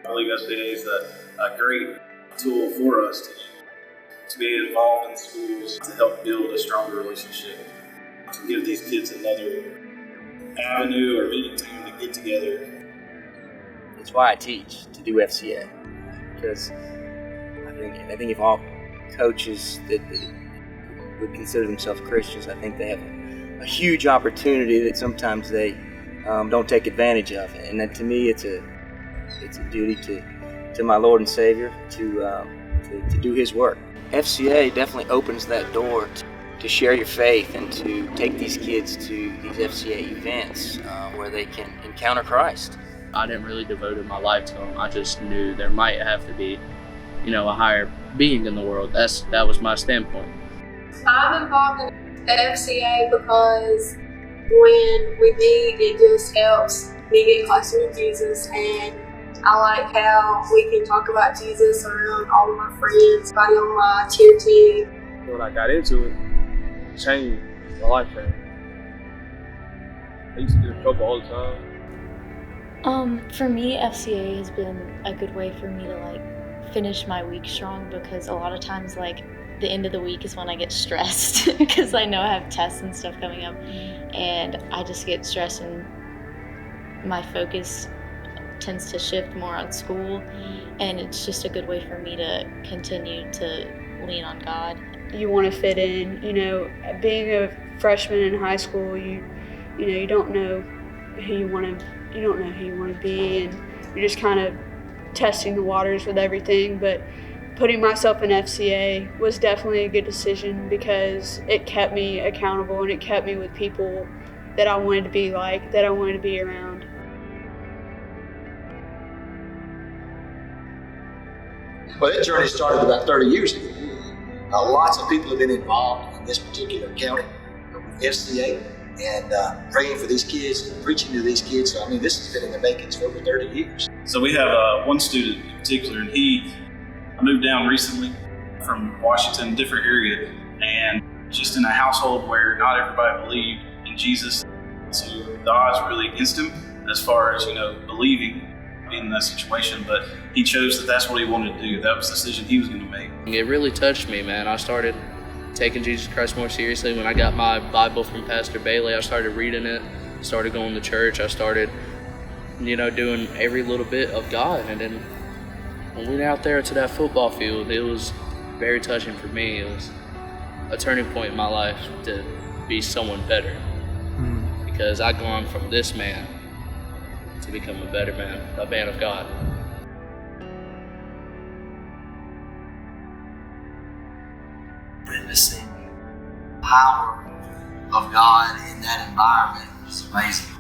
I believe FCA is a great tool for us to be involved in schools to help build a stronger relationship, to give these kids another avenue or anything to get together. That's why I teach, to do FCA, because I think if all coaches that would consider themselves Christians, I think they have a huge opportunity that sometimes they don't take advantage of. And that, to me, it's a duty to my Lord and Savior to do His work. FCA definitely opens that door to share your faith and to take these kids to these FCA events where they can encounter Christ. I didn't really devote my life to them. I just knew there might have to be, a higher being in the world. That was my standpoint. I'm involved in FCA because when we meet, it just helps me get closer to Jesus, and I like how we can talk about Jesus around all of my friends, everybody on my cheer team. When I got into it, it changed my life. I used to get in trouble all the time. For me, FCA has been a good way for me to finish my week strong, because a lot of times the end of the week is when I get stressed because I know I have tests and stuff coming up, and I just get stressed and my focus tends to shift more on school, and it's just a good way for me to continue to lean on God. You want to fit in, being a freshman in high school, you don't know who you want to be, and you're just kind of testing the waters with everything. But putting myself in FCA was definitely a good decision, because it kept me accountable and it kept me with people that I wanted to be like, that I wanted to be around. Well, that journey started about 30 years ago. Lots of people have been involved in this particular county with FCA and praying for these kids and preaching to these kids. So, this has been in the makings for over 30 years. So we have one student in particular, and he moved down recently from Washington, different area, and just in a household where not everybody believed in Jesus. So the odds were really against him as far as, believing in that situation, but he chose that's what he wanted to do. That was the decision he was going to make. It really touched me, man. I started taking Jesus Christ more seriously when I got my Bible from Pastor Bailey. I started reading it, started going to church. I started, doing every little bit of God. And then when we went out there to that football field, it was very touching for me. It was a turning point in my life to be someone better, because I'd gone from this man to become a better man, a man of God. Witnessing the power of God in that environment was amazing.